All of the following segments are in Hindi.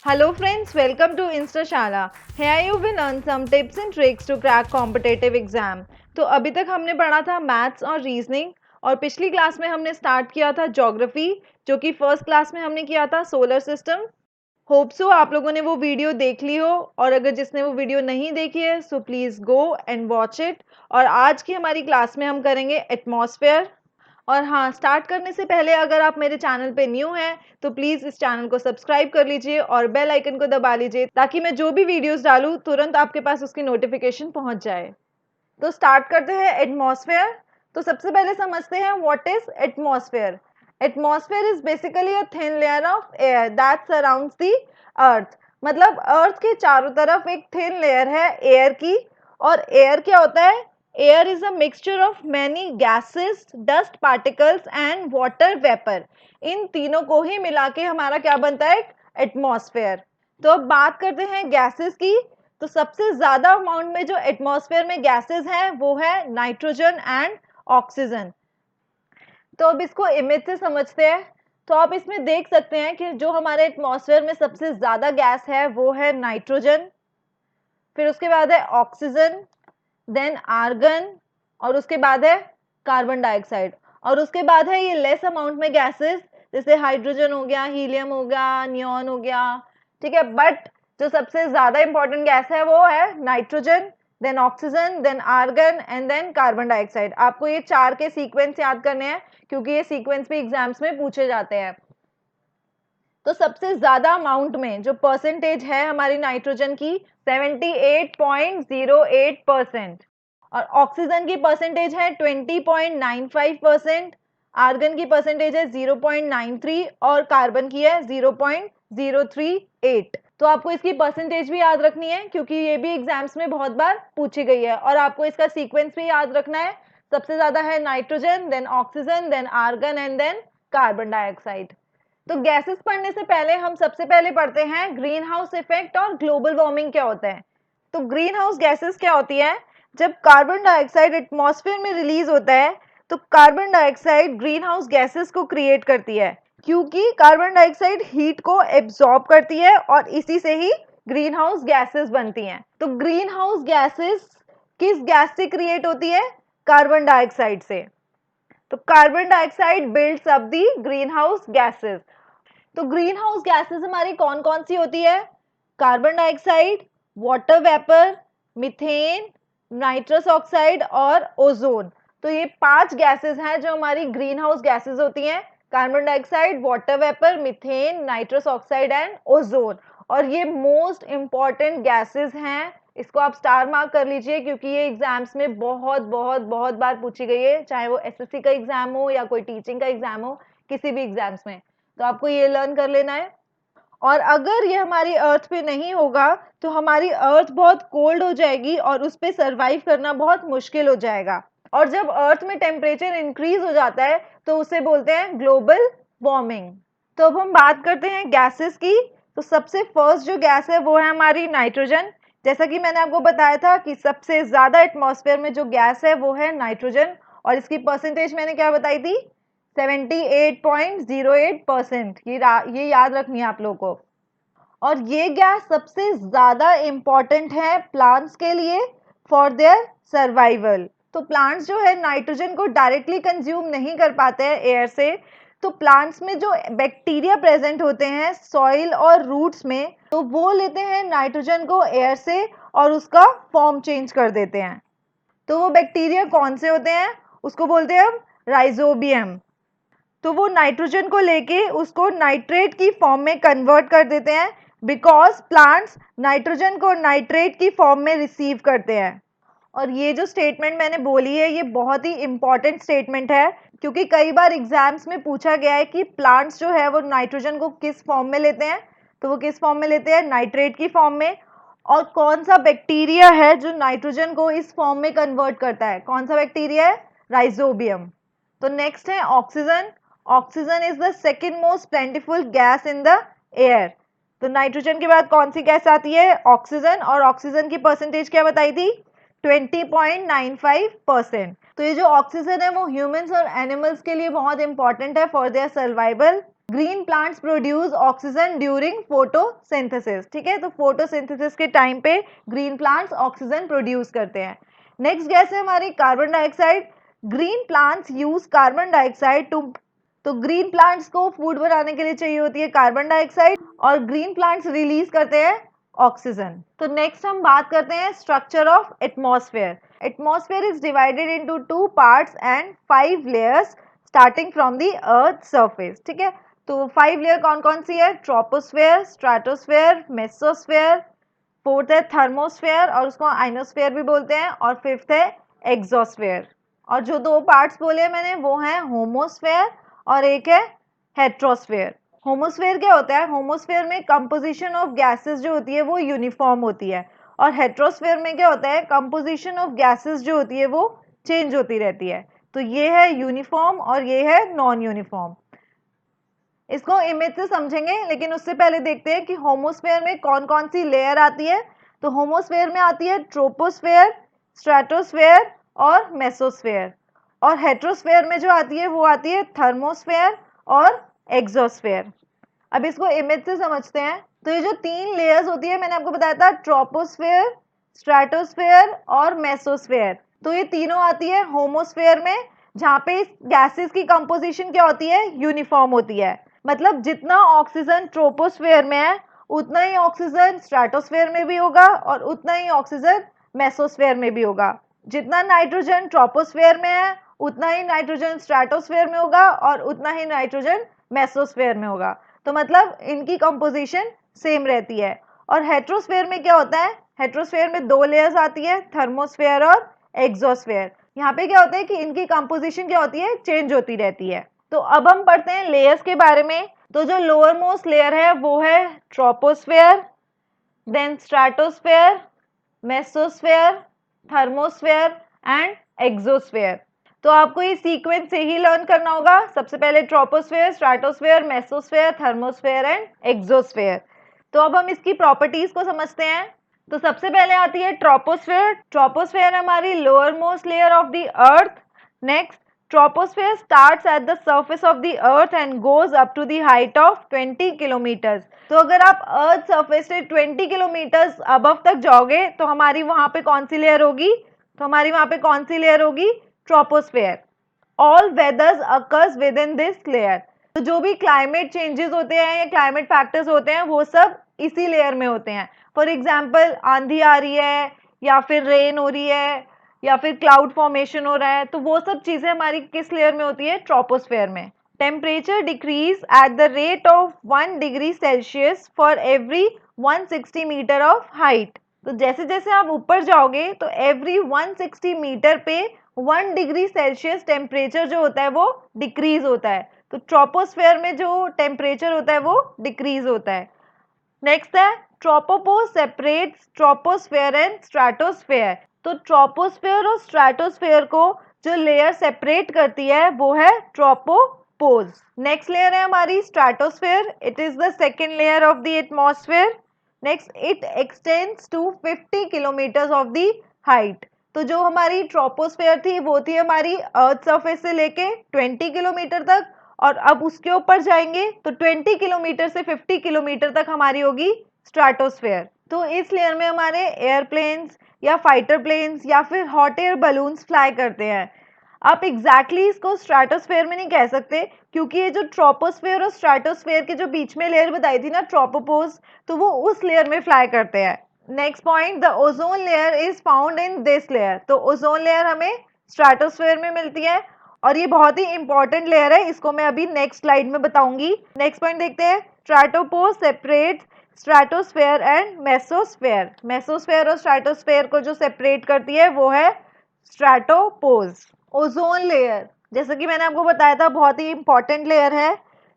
Hello friends, welcome to Instashala. Here you will learn some tips and tricks to crack competitive exam. तो अभी तक हमने पढ़ा था मैथ्स और रीजनिंग और पिछली क्लास में हमने स्टार्ट किया था ज्योग्राफी जो कि फर्स्ट क्लास में हमने किया था सोलर सिस्टम। होप सो आप लोगों ने वो वीडियो देख ली हो और अगर जिसने वो वीडियो नहीं देखी है so please go and watch it. और आज की हमारी क्लास में हम करेंगे एटमॉस्फेयर। और हाँ, स्टार्ट करने से पहले अगर आप मेरे चैनल पे न्यू हैं तो प्लीज़ इस चैनल को सब्सक्राइब कर लीजिए और बेल आइकन को दबा लीजिए ताकि मैं जो भी वीडियोस डालूँ तुरंत आपके पास उसकी नोटिफिकेशन पहुंच जाए। तो स्टार्ट करते हैं एटमॉस्फेयर। तो सबसे पहले समझते हैं what is atmosphere. Atmosphere is basically a thin layer of air that surrounds the earth. मतलब अर्थ के चारों तरफ एक थिन लेयर है एयर की। और एयर क्या होता है? Air is a mixture of many gases, dust particles and water vapour. इन तीनों को ही मिला के हमारा क्या बनता है? एटमॉस्फेयर। तो अब बात करते हैं गैसेस की। तो सबसे ज्यादा अमाउंट में जो एटमॉस्फेयर में गैसेस हैं वो है नाइट्रोजन एंड ऑक्सीजन। तो अब इसको इमेज से समझते हैं। तो आप इसमें देख सकते हैं कि जो हमारे एटमॉस्फेयर में सबसे ज्यादा गैस है वो है नाइट्रोजन, फिर उसके बाद है ऑक्सीजन, देन आर्गन और उसके बाद है कार्बन डाइऑक्साइड। और उसके बाद है ये लेस अमाउंट में गैसेस जैसे हाइड्रोजन हो गया, हीलियम हो गया, नियॉन हो गया। ठीक है, बट जो सबसे ज्यादा इंपॉर्टेंट गैस है वो है nitrogen, then oxygen, then argon and then carbon dioxide. आपको ये चार के सीक्वेंस याद करने हैं क्योंकि ये सीक्वेंस भी एग्जाम्स में पूछे जाते हैं। तो सबसे ज्यादा अमाउंट में जो परसेंटेज है हमारी नाइट्रोजन की 78.08%, और ऑक्सीजन की परसेंटेज है 20.95%, आर्गन की परसेंटेज है 0.93 और कार्बन की है 0.038। तो आपको इसकी परसेंटेज भी याद रखनी है क्योंकि ये भी एग्जाम्स में बहुत बार पूछी गई है। और आपको इसका सीक्वेंस भी याद रखना है। सबसे ज्यादा है nitrogen, then oxygen, then argon and then carbon dioxide. तो गैसेस पढ़ने से पहले हम सबसे पहले पढ़ते हैं ग्रीन हाउस इफेक्ट और ग्लोबल वार्मिंग क्या होता है। तो ग्रीन हाउस गैसेस क्या होती है? जब कार्बन डाइऑक्साइड एटमॉस्फेयर में रिलीज होता है तो carbon dioxide green house gases को क्रिएट करती है क्योंकि कार्बन डाइऑक्साइड हीट को एब्जॉर्ब करती है और इसी से ही ग्रीन हाउस गैसेस बनती हैं। तो ग्रीन हाउस गैसेस किस गैस से क्रिएट होती है? कार्बन डाइऑक्साइड से। तो carbon dioxide builds up the green house gases. तो ग्रीन हाउस गैसेस हमारी कौन कौन सी होती है? Carbon dioxide, water vapour, methane, nitrous oxide और ओजोन। तो ये 5 गैसेस हैं जो हमारी ग्रीन हाउस गैसेस होती हैं। Carbon dioxide, water vapour, methane, nitrous oxide and ozone. और ये मोस्ट इंपॉर्टेंट गैसेस हैं। इसको आप स्टार मार्क कर लीजिए क्योंकि ये एग्जाम्स में बहुत बहुत बहुत बार पूछी गई है, चाहे वो एसएससी का एग्जाम हो या कोई टीचिंग का एग्जाम हो, किसी भी एग्जाम्स में। तो आपको ये लर्न कर लेना है। और अगर ये हमारी अर्थ पे नहीं होगा तो हमारी अर्थ बहुत कोल्ड हो जाएगी और उस पे सरवाइव करना बहुत मुश्किल हो जाएगा। और जब अर्थ में टेम्परेचर इंक्रीज हो जाता है तो उसे बोलते हैं ग्लोबल वार्मिंग। तो अब हम बात करते हैं गैसेस की। तो सबसे फर्स्ट जो गैस है वो है हमारी नाइट्रोजन। जैसा कि मैंने आपको बताया था कि सबसे ज्यादा एटमॉस्फेयर में जो गैस है वो है नाइट्रोजन और इसकी परसेंटेज मैंने क्या बताई थी? 78.08%। ये याद रखनी है आप लोगों को। और ये गैस सबसे ज्यादा इंपॉर्टेंट है प्लांट्स के लिए फॉर देयर सर्वाइवल। तो प्लांट्स जो है नाइट्रोजन को डायरेक्टली कंज्यूम नहीं कर पाते हैं एयर से। तो प्लांट्स में जो बैक्टीरिया प्रेजेंट होते हैं सॉइल और रूट्स में, तो वो लेते हैं नाइट्रोजन को एयर से और उसका फॉर्म चेंज कर देते हैं। तो वो बैक्टीरिया कौन से होते हैं? उसको बोलते हैं हम राइजोबियम। तो वो नाइट्रोजन को लेके उसको नाइट्रेट की फॉर्म में कन्वर्ट कर देते हैं बिकॉज प्लांट्स नाइट्रोजन को नाइट्रेट की फॉर्म में रिसीव करते हैं। और ये जो स्टेटमेंट मैंने बोली है ये बहुत ही इंपॉर्टेंट स्टेटमेंट है क्योंकि कई बार एग्जाम्स में पूछा गया है कि प्लांट्स जो है वो नाइट्रोजन को किस फॉर्म में लेते हैं। तो वो किस फॉर्म में लेते हैं? नाइट्रेट की फॉर्म में। और कौन सा बैक्टीरिया है जो नाइट्रोजन को इस फॉर्म में कन्वर्ट करता है? कौन सा बैक्टीरिया है? राइजोबियम। तो नेक्स्ट है oxygen. Oxygen is the second most प्लेंटिफुल gas in the air. तो नाइट्रोजन के बाद कौन सी गैस आती है? ऑक्सीजन। और ऑक्सीजन की परसेंटेज क्या बताई थी? 20.95%। तो ये जो ऑक्सीजन है वो ह्यूमंस और एनिमल्स के लिए बहुत इंपॉर्टेंट है for their survival. Green plants produce oxygen during photosynthesis, ठीक है, तो फोटोसिंथेसिस के टाइम पे ग्रीन प्लांट्स ऑक्सीजन प्रोड्यूस करते हैं। नेक्स्ट गैस है हमारी carbon dioxide. Green plants use carbon dioxide too, तो ग्रीन प्लांट्स को फूड बनाने के लिए चाहिए होती है कार्बन डाइऑक्साइड, और ग्रीन प्लांट्स रिलीज करते हैं ऑक्सीजन। तो नेक्स्ट हम बात करते हैं structure of atmosphere. Atmosphere is divided into 2 parts and 5 layers starting from the earth surface, ठीक है। तो 5 लेयर कौन कौन सी है? ट्रोपोस्फेयर, स्ट्रेटोस्फेयर, मेसोस्फेयर, फोर्थ है थर्मोस्फेयर और उसको आइनोस्फेयर भी बोलते हैं, और फिफ्थ है एक्सोस्फेयर। और जो 2 पार्ट्स बोले मैंने वो हैं होमोस्फेयर और एक है हेट्रोस्फेयर। होमोस्फेयर क्या होता है? होमोस्फेयर में कंपोजिशन ऑफ गैसेस जो होती है वो यूनिफॉर्म होती है, और हेट्रोस्फेयर में क्या होता है? कंपोजिशन ऑफ गैसेस जो होती है वो चेंज होती रहती है। तो ये है यूनिफॉर्म और ये है नॉन यूनिफॉर्म। इसको इमेज से समझेंगे, लेकिन उससे पहले देखते हैं कि होमोस्फेयर में कौन कौन सी लेयर आती है। तो होमोस्फेयर में आती है ट्रोपोस्फेयर, स्ट्रेटोस्फेयर और मेसोस्फेयर, और हेट्रोस्फेयर में जो आती है वो आती है थर्मोस्फेयर और एक्सोस्फेयर। अब इसको इमेज से समझते हैं। तो ये जो 3 लेयर्स होती है मैंने आपको बताया था, ट्रोपोस्फेयर, स्ट्रेटोस्फेयर और मेसोस्फेयर, तो ये तीनों आती है होमोस्फेयर में, जहाँ पे गैसेस की कंपोजिशन क्या होती है? यूनिफॉर्म होती है। मतलब जितना ऑक्सीजन ट्रोपोस्फेयर में है उतना ही ऑक्सीजन स्ट्रेटोस्फेयर में भी होगा और उतना ही ऑक्सीजन मेसोस्फेयर में भी होगा। जितना नाइट्रोजन ट्रोपोस्फेयर में है उतना ही नाइट्रोजन स्ट्रेटोस्फेयर में होगा और उतना ही नाइट्रोजन मेसोस्फेयर में होगा। तो मतलब इनकी कंपोजिशन सेम रहती है। और हेट्रोस्फेयर में क्या होता है? हेट्रोस्फेयर में 2 लेयर्स आती है, थर्मोस्फेयर और एक्सोस्फेयर। यहाँ पे क्या होता है कि इनकी कंपोजिशन क्या होती है? चेंज होती रहती है। तो अब हम पढ़ते हैं लेयर्स के बारे में। तो जो लोअर मोस्ट लेयर है वो है troposphere, then stratosphere, mesosphere, thermosphere and exosphere. तो आपको ये सीक्वेंस से ही लर्न करना होगा। सबसे पहले troposphere, stratosphere, mesosphere, thermosphere and exosphere. तो अब हम इसकी प्रॉपर्टीज को समझते हैं। तो सबसे पहले आती है ट्रोपोस्फेयर। ट्रोपोस्फेयर हमारी lower most layer of the earth. Next, troposphere starts at the surface of the earth and goes up to the height of 20 kilometers। तो अगर आप अर्थ सरफेस से 20 किलोमीटर्स अबव तक जाओगे तो हमारी वहां पे कौन सी लेयर होगी? तो हमारी वहां पे कौन सी लेयर होगी? Troposphere. All weathers occurs with in this layer. तो जो भी क्लाइमेट चेंजेस होते हैं या क्लाइमेट फैक्टर्स होते हैं वो सब इसी लेयर में होते हैं। फॉर एग्जाम्पल आंधी आ रही है या फिर रेन हो रही है या फिर क्लाउड फॉर्मेशन हो रहा है, तो वो सब चीजें हमारी किस लेयर में होती है? ट्रोपोस्फेयर में। Temperature decrease at the rate of 1 degree Celsius for every 160 metre of height. तो जैसे जैसे आप ऊपर जाओगे तो एवरी 160 मीटर पे 1 डिग्री सेल्सियस टेम्परेचर जो होता है वो डिक्रीज होता है। तो ट्रोपोस्फेयर में जो टेम्परेचर होता है वो डिक्रीज होता है। नेक्स्ट है ट्रोपोपोज सेपरेट्स ट्रोपोस्फेयर एंड स्ट्रेटोस्फेयर। तो ट्रोपोस्फेयर और स्ट्रेटोस्फेयर को जो लेयर सेपरेट करती है वो है ट्रोपोपोज। नेक्स्ट लेयर है हमारी stratosphere. It is the second layer of the atmosphere. Next, it extends to 50 kilometres of the height. तो जो हमारी ट्रोपोस्फेयर थी वो थी हमारी अर्थ सरफेस से लेके 20 किलोमीटर तक, और अब उसके ऊपर जाएंगे तो 20 किलोमीटर से 50 किलोमीटर तक हमारी होगी स्ट्रेटोस्फेयर। तो इस लेयर में हमारे एयरप्लेन्स या फाइटर प्लेन्स या फिर हॉट एयर बलून्स फ्लाई करते हैं। आप एग्जैक्टली इसको स्ट्रेटोस्फेयर में नहीं कह सकते, क्योंकि ये जो ट्रोपोस्फेयर और स्ट्रेटोस्फेयर के जो बीच में लेयर बताई थी ना ट्रोपोपोज, तो वो उस लेयर में फ्लाई करते हैं। Next point, the ozone layer is found in this layer. तो ओजोन लेयर हमें स्ट्रेटोस्फेयर में मिलती है और ये बहुत ही इंपॉर्टेंट लेयर है, इसको मैं अभी नेक्स्ट स्लाइड में बताऊंगी। नेक्स्ट पॉइंट देखते हैं, stratopause separate stratosphere and mesosphere. Mesosphere और स्ट्रेटोस्फेयर को जो सेपरेट करती है वो है स्ट्रेटोपोज। ओजोन लेयर, जैसे कि मैंने आपको बताया था, बहुत ही इंपॉर्टेंट लेयर है।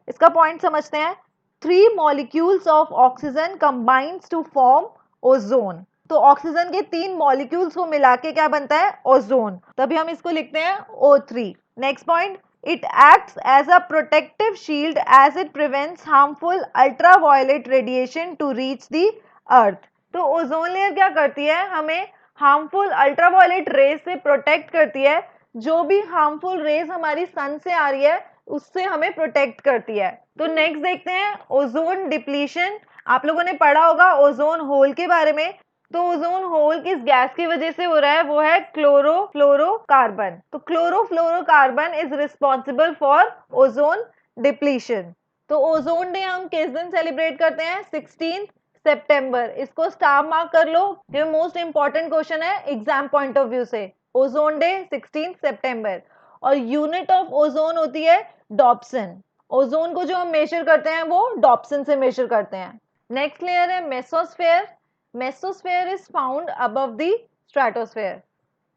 इसका पॉइंट समझते हैं। 3 molecules of oxygen combines to form ozone. तो ऑक्सीजन के 3 मॉलिक्यूल्स को मिला के क्या बनता है? ओजोन। तभी हम इसको लिखते हैं O3। Next point, it acts as a protective shield as it prevents harmful ultraviolet radiation to reach the earth. तो ओजोन लेयर क्या करती है? हमें हार्मफुल अल्ट्रावायलेट रेज से प्रोटेक्ट करती है। जो भी हार्मफुल रेज हमारी सन से आ रही है उससे हमें प्रोटेक्ट करती है। तो नेक्स्ट देखते हैं ओजोन डिप्लीशन। आप लोगों ने पढ़ा होगा ओजोन होल के बारे में। तो ओजोन होल किस गैस की वजह से हो रहा है, वो है क्लोरोफ्लोरोकार्बन। तो chlorofluorocarbon is responsible for ozone depletion. तो ओजोन डे हम किस दिन सेलिब्रेट करते हैं, 16 सितंबर। इसको स्टार मार्क कर लो, ये मोस्ट इंपॉर्टेंट क्वेश्चन है एग्जाम पॉइंट ऑफ व्यू से। ओजोन डे 16 सितंबर। और यूनिट ऑफ ओजोन होती है डॉप्सन। ओजोन को जो हम मेजर करते हैं वो डॉप्सन से मेजर करते हैं। नेक्स्ट लेयर है mesosphere. Mesosphere is found above the stratosphere.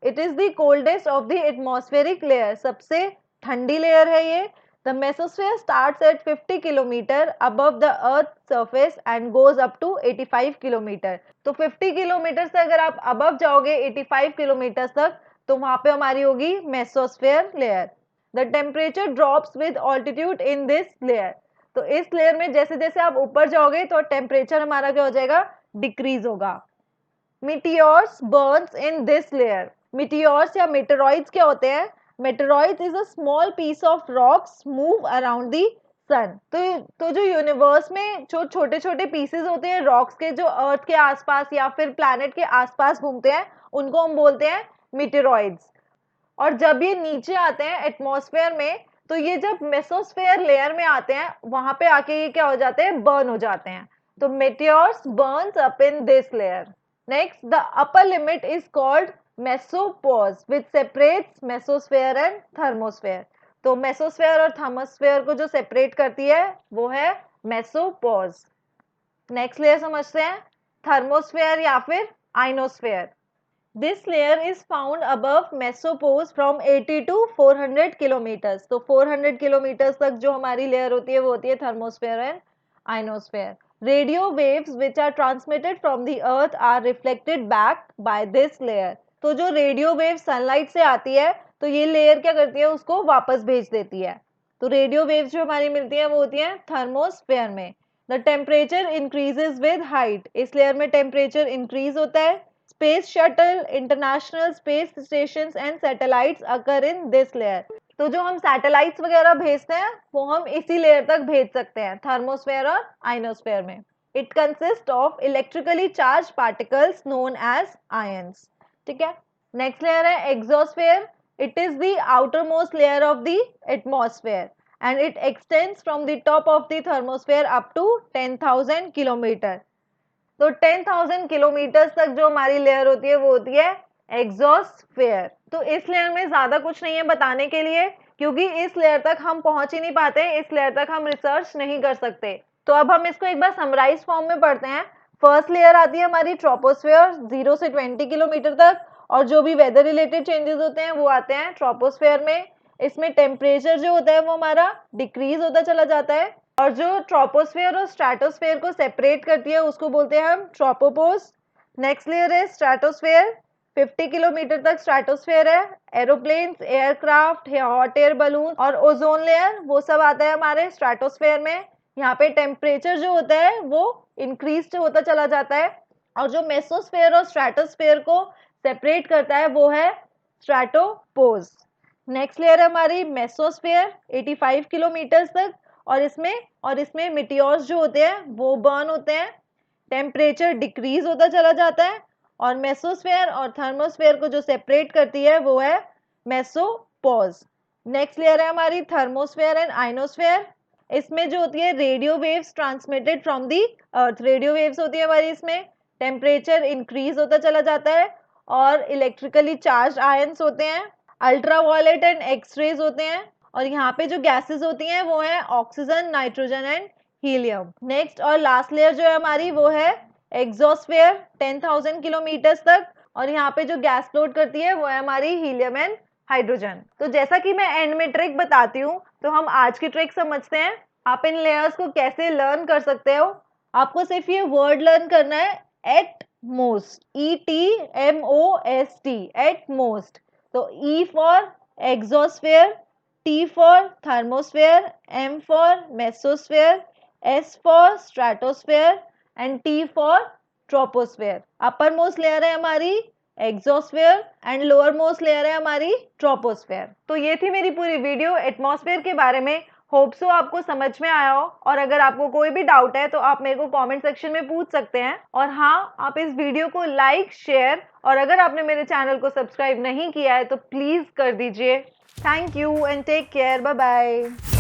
It is the coldest of the atmospheric layer. सबसे ठंडी लेयर है ये। The mesosphere starts at 50 kilometre above the earth surface and goes up to 85 kilometre. तो 50 किलोमीटर से अगर आप अबव जाओगे 85 किलोमीटर तक, तो वहां पे हमारी होगी mesosphere layer. The temperature drops with altitude in this layer. तो इस लेयर में जैसे जैसे आप ऊपर जाओगे तो टेम्परेचर हमारा क्या हो जाएगा, डिक्रीज होगा। Meteors burns in this layer. Meteors या मेटेरॉइड्स क्या होते हैं, meteoroids is a small piece of rocks move around the sun. तो जो यूनिवर्स में जो छोटे छोटे पीसेस होते हैं रॉक्स के, जो अर्थ के आसपास या फिर प्लैनेट के आसपास घूमते हैं, उनको हम बोलते हैं मीटेरॉइड्स। और जब ये नीचे आते हैं एटमॉस्फेयर में, तो ये जब मेसोस्फेयर लेयर में आते हैं, वहां पे आके ये क्या हो जाते हैं, बर्न हो जाते हैं। तो meteors burns up in this layer. Next the upper limit is called mesopause which separates mesosphere and thermosphere. तो मेसोस्फेयर और थर्मोस्फेयर को जो सेपरेट करती है वो है मेसोपोज। नेक्स्ट लेयर समझते हैं, थर्मोस्फेयर या फिर ionosphere. This layer is found above mesopause from 80 to 400 kilometers. तो 400 kilometers तक जो हमारी लेयर होती है वो होती है thermosphere and ionosphere. Radio waves which are transmitted from the earth are reflected back by this layer. तो जो रेडियो वेव सनलाइट से आती है, तो ये लेयर क्या करती है, उसको वापस भेज देती है। तो रेडियो वेव्स जो हमारी मिलती है वो होती है थर्मोस्फेयर में। The temperature increases with height. इस लेयर में टेम्परेचर इंक्रीज होता है। Space shuttle, international space station and satellites occur in this layer. तो जो हम सैटेलाइट्स वगैरह भेजते हैं वो हम इसी लेयर तक भेज सकते हैं, थर्मोस्फेयर और आइनोस्फेयर में। It consist of electrically charge particles known as ions. ठीक है। नेक्स्ट लेयर है exosphere. It is the outer most layer of the atmosphere and it extends from the top of the thermosphere up to 10,000 kilometre. तो 10,000 किलोमीटर तक जो हमारी लेयर होती है वो होती है एक्सोस्फेयर। तो इस लेयर में ज्यादा कुछ नहीं है बताने के लिए, क्योंकि इस लेयर तक हम पहुंच ही नहीं पाते, इस लेयर तक हम रिसर्च नहीं कर सकते। तो अब हम इसको एक बार समराइज फॉर्म में पढ़ते हैं। फर्स्ट लेयर आती है हमारी ट्रोपोस्फेयर, 0 से 20 किलोमीटर तक, और जो भी वेदर रिलेटेड चेंजेस होते हैं वो आते हैं ट्रोपोस्फेयर में। इसमें टेम्परेचर जो होता है वो हमारा डिक्रीज होता चला जाता है, और जो ट्रोपोस्फेयर और स्ट्रेटोस्फेयर को सेपरेट करती है उसको बोलते हैं हम ट्रोपोपोज। नेक्स्ट लेयर है स्ट्रेटोस्फेयर, 50 किलोमीटर तक स्ट्रेटोस्फेयर है। Aeroplanes, aircraft, hot air balloon और ओजोन लेयर वो सब आता है हमारे स्ट्रेटोस्फेयर में। यहाँ पे टेम्परेचर जो होता है वो इंक्रीज होता चला जाता है, और जो मेसोस्फेयर और स्ट्रेटोस्फेयर को सेपरेट करता है वो है स्ट्रेटोपोज। नेक्स्ट लेयर है हमारी मेसोस्फेयर, 85 किलोमीटर तक, और इसमें मिटियोर्स जो होते हैं वो बर्न होते हैं। टेम्परेचर डिक्रीज होता चला जाता है, और मेसोस्फेयर और थर्मोस्फेयर को जो सेपरेट करती है वो है मेसोपोज। नेक्स्ट लेयर है हमारी थर्मोस्फेयर एंड आइनोस्फेयर। इसमें जो होती है radio waves transmitted from the earth. Radio waves होती है हमारी इसमें। टेम्परेचर इंक्रीज होता चला जाता है, और इलेक्ट्रिकली चार्ज आयंस होते हैं। अल्ट्रावायलेट एंड एक्सरेज होते हैं, और यहाँ पे जो गैसेस होती हैं वो है oxygen, nitrogen and helium. Next और लास्ट लेयर जो है हमारी वो है एक्सोस्फेयर, 10,000 किलोमीटर तक, और यहाँ पे जो गैस फ्लोट करती है वो है हमारी हीलियम एंड हाइड्रोजन। तो जैसा कि मैं एंड में ट्रिक बताती हूँ, तो हम आज की ट्रिक समझते हैं। आप इन लेयर्स को कैसे लर्न कर सकते हो। आपको सिर्फ ये वर्ड लर्न करना है, at most, ETMOST, at most. तो E for exosphere, T for thermosphere, M for mesosphere, S for stratosphere and T for troposphere. Upper most layer है हमारी exosphere and lower most layer है हमारी ट्रोपोस्फेयर। तो ये थी मेरी पूरी वीडियो एटमॉस्फेयर के बारे में। होप सो आपको समझ में आया हो, और अगर आपको कोई भी डाउट है तो आप मेरे को कमेंट सेक्शन में पूछ सकते हैं। और हाँ, आप इस वीडियो को लाइक, शेयर, और अगर आपने मेरे चैनल को सब्सक्राइब नहीं किया है तो प्लीज कर दीजिए। Thank you and take care. Bye bye.